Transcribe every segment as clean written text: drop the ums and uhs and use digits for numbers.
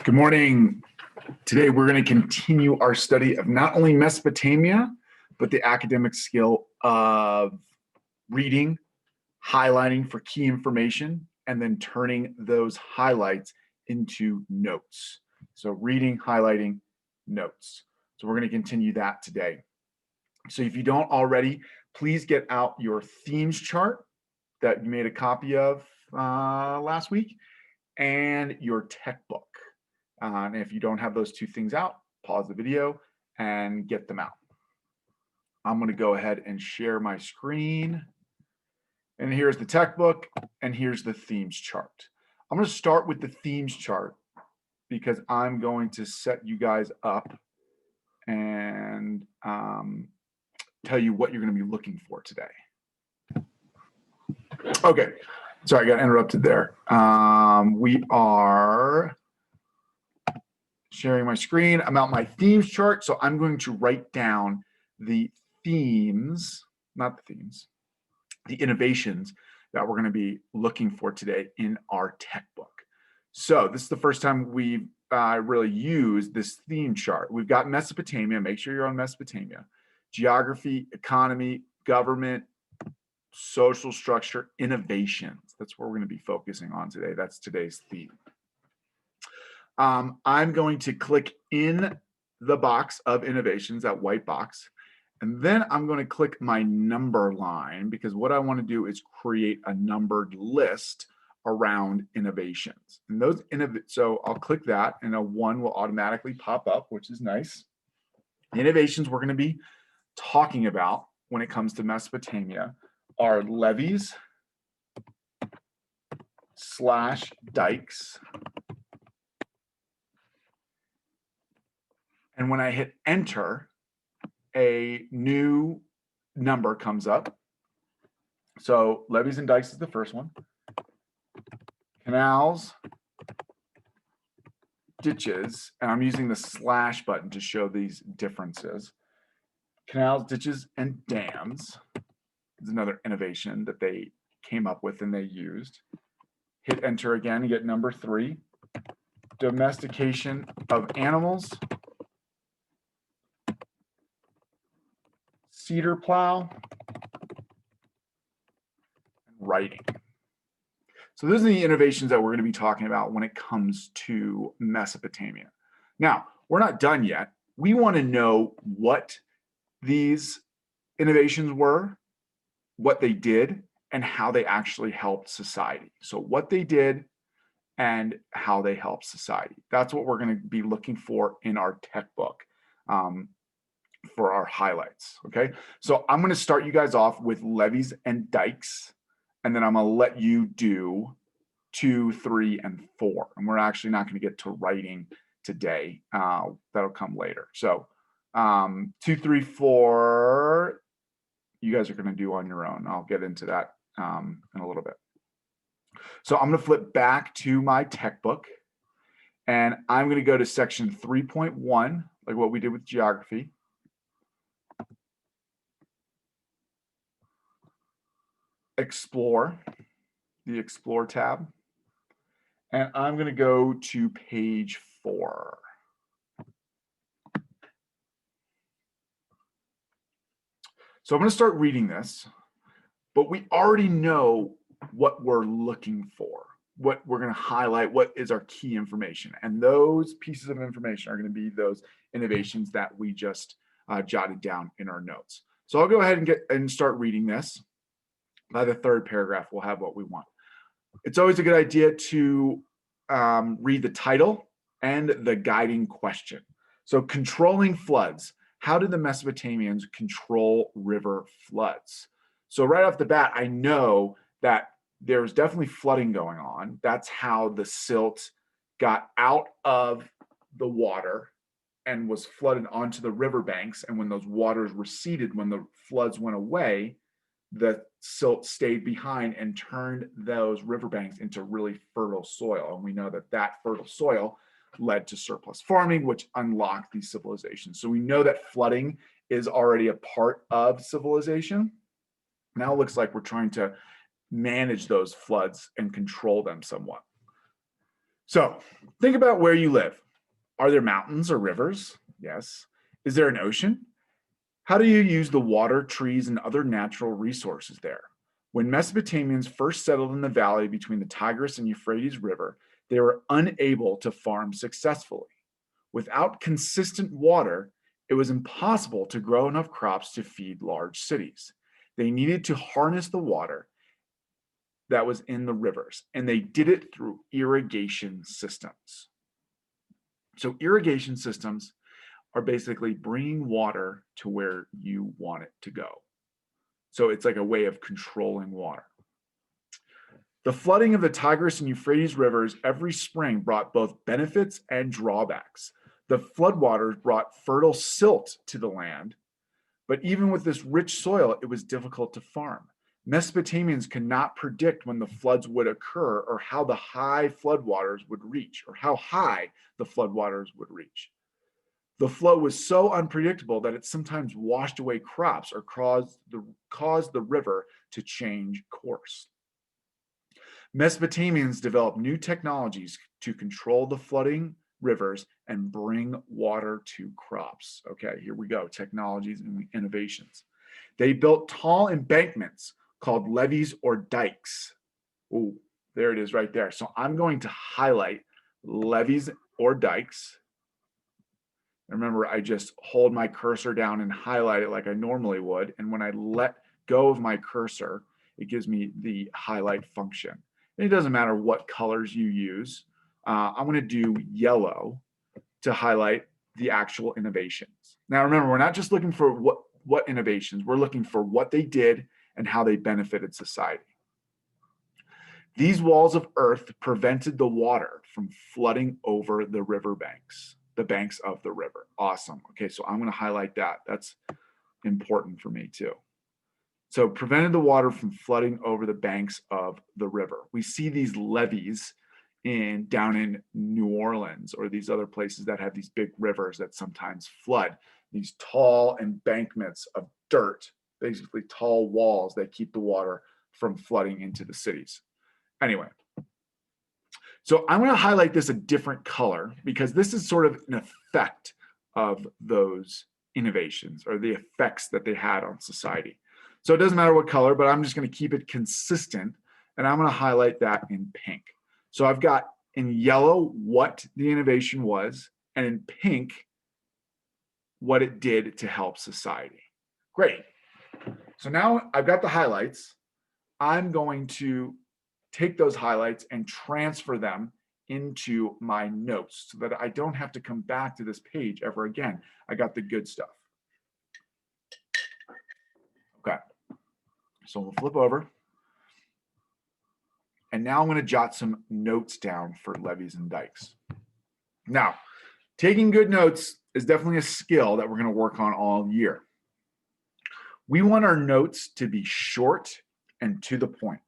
Good morning. Today we're going to continue our study of not only Mesopotamia, but the academic skill of reading, highlighting for key information, and then turning those highlights into notes. So reading, highlighting, notes. So we're going to continue that today. So if you don't already, please get out your themes chart that you made a copy of last week and your tech book. And if you don't have those two things out, pause the video and get them out. I'm going to go ahead and share my screen. And here's the tech book, and here's the themes chart. I'm going to start with the themes chart because I'm going to set you guys up and tell you what you're going to be looking for today. Okay, sorry, I got interrupted there. We are sharing my screen. I'm out my themes chart, so I'm going to write down the themes, not the themes, the innovations that we're going to be looking for today in our tech book. So this is the first time we've really used this theme chart. We've got Mesopotamia. Make sure you're on Mesopotamia. Geography, economy, government, social structure, innovations. That's what we're going to be focusing on today. That's today's theme. I'm going to click in the box of innovations, that white box, and then I'm going to click my number line because what I want to do is create a numbered list around innovations. And those so I'll click that and a 1 will automatically pop up, which is nice. The innovations we're going to be talking about when it comes to Mesopotamia are levees / dikes. And when I hit enter, a new number comes up. So levees and dikes is the first one. Canals, ditches, and I'm using the / button to show these differences. Canals, ditches, and dams is another innovation that they came up with and they used. Hit enter again, you get number 3. Domestication of animals. Cedar plow, and writing. So those are the innovations that we're going to be talking about when it comes to Mesopotamia. Now, we're not done yet. We want to know what these innovations were, what they did, and how they actually helped society. So what they did and how they helped society. That's what we're going to be looking for in our tech book. For our highlights, okay? So I'm going to start you guys off with levees and dikes, and then I'm going to let you do 2, 3, and 4. And we're actually not going to get to writing today. That'll come later. So 2, 3, 4, you guys are going to do on your own. I'll get into that in a little bit. So I'm going to flip back to my tech book, and I'm going to go to section 3.1, like what we did with geography. Explore, the Explore tab, and I'm going to go to page 4. So I'm going to start reading this, but we already know what we're looking for, what we're going to highlight, what is our key information, and those pieces of information are going to be those innovations that we just jotted down in our notes. So I'll go ahead and start reading this. By the 3rd paragraph, we'll have what we want. It's always a good idea to read the title and the guiding question. So controlling floods. How did the Mesopotamians control river floods? So right off the bat, I know that there was definitely flooding going on. That's how the silt got out of the water and was flooded onto the riverbanks. And when those waters receded, when the floods went away, the silt stayed behind and turned those riverbanks into really fertile soil. And we know that that fertile soil led to surplus farming, which unlocked these civilizations. So we know that flooding is already a part of civilization. Now it looks like we're trying to manage those floods and control them somewhat. So think about where you live. Are there mountains or rivers? Yes. Is there an ocean? How do you use the water, trees, and other natural resources there? When Mesopotamians first settled in the valley between the Tigris and Euphrates River, they were unable to farm successfully. Without consistent water, it was impossible to grow enough crops to feed large cities. They needed to harness the water that was in the rivers, and they did it through irrigation systems. So, irrigation systems are basically bringing water to where you want it to go. So, it's like a way of controlling water. The flooding of the Tigris and Euphrates rivers every spring brought both benefits and drawbacks. The floodwaters brought fertile silt to the land, but even with this rich soil, it was difficult to farm. Mesopotamians could not predict when the floods would occur or how the high floodwaters would reach or how high the floodwaters would reach. The flow was so unpredictable that it sometimes washed away crops or caused the river to change course. Mesopotamians developed new technologies to control the flooding rivers and bring water to crops. Okay, here we go, technologies and innovations. They built tall embankments called levees or dikes. Oh, there it is right there. So I'm going to highlight levees or dikes. Remember, I just hold my cursor down and highlight it like I normally would. And when I let go of my cursor, it gives me the highlight function. And it doesn't matter what colors you use. I'm going to do yellow to highlight the actual innovations. Now, remember, we're not just looking for what innovations, we're looking for what they did and how they benefited society. These walls of earth prevented the water from flooding over the riverbanks, the banks of the river. Awesome. Okay, so I'm going to highlight that. That's important for me too. So prevented the water from flooding over the banks of the river. We see these levees down in New Orleans or these other places that have these big rivers that sometimes flood. These tall embankments of dirt, basically tall walls that keep the water from flooding into the cities. Anyway, so I'm going to highlight this a different color because this is sort of an effect of those innovations or the effects that they had on society. So it doesn't matter what color, but I'm just going to keep it consistent, and I'm going to highlight that in pink. So I've got in yellow what the innovation was, and in pink what it did to help society. Great. So now I've got the highlights. I'm going to take those highlights and transfer them into my notes so that I don't have to come back to this page ever again. I got the good stuff. Okay. So we'll flip over. And now I'm going to jot some notes down for levees and dikes. Now, taking good notes is definitely a skill that we're going to work on all year. We want our notes to be short and to the point.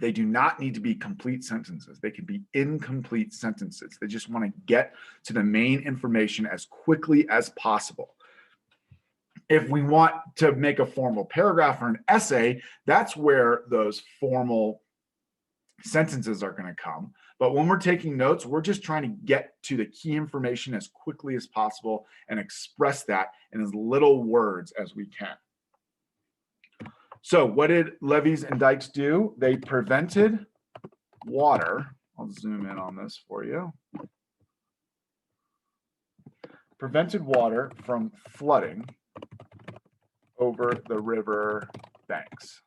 They do not need to be complete sentences. They can be incomplete sentences. They just want to get to the main information as quickly as possible. If we want to make a formal paragraph or an essay, that's where those formal sentences are going to come. But when we're taking notes, we're just trying to get to the key information as quickly as possible and express that in as little words as we can. So what did levees and dikes do? They prevented water. I'll zoom in on this for you. Prevented water from flooding over the river banks.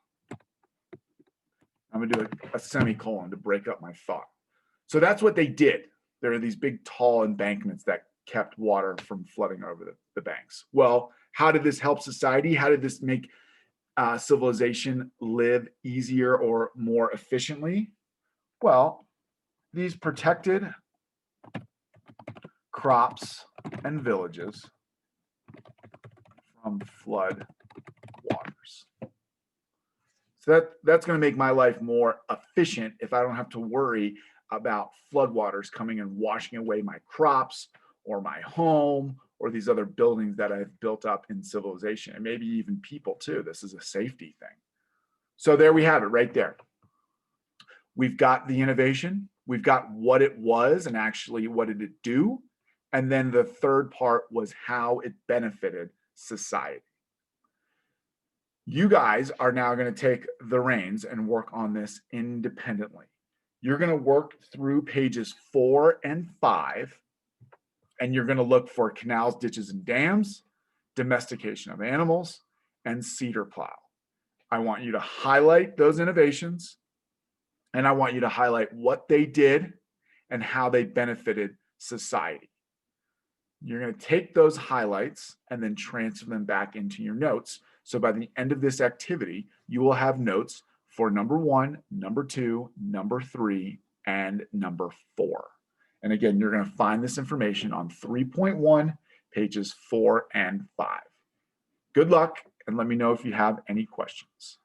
I'm going to do a semicolon to break up my thought. So that's what they did. There are these big, tall embankments that kept water from flooding over the banks. Well, how did this help society? How did this make civilization live easier or more efficiently? Well, these protected crops and villages from flood waters. So that's going to make my life more efficient if I don't have to worry about floodwaters coming and washing away my crops or my home or these other buildings that I've built up in civilization, and maybe even people too. This is a safety thing. So there we have it right there. We've got the innovation, We've got what it was and actually what did it do. And then the third part was how it benefited society. You guys are now going to take the reins and work on this independently. You're going to work through pages 4 and 5, and you're going to look for canals, ditches, and dams, domestication of animals, and cedar plow. I want you to highlight those innovations, and I want you to highlight what they did and how they benefited society. You're going to take those highlights and then transfer them back into your notes. So by the end of this activity, you will have notes for number 1, number 2, number 3, and number 4. And again, you're going to find this information on 3.1, pages 4 and 5. Good luck, and let me know if you have any questions.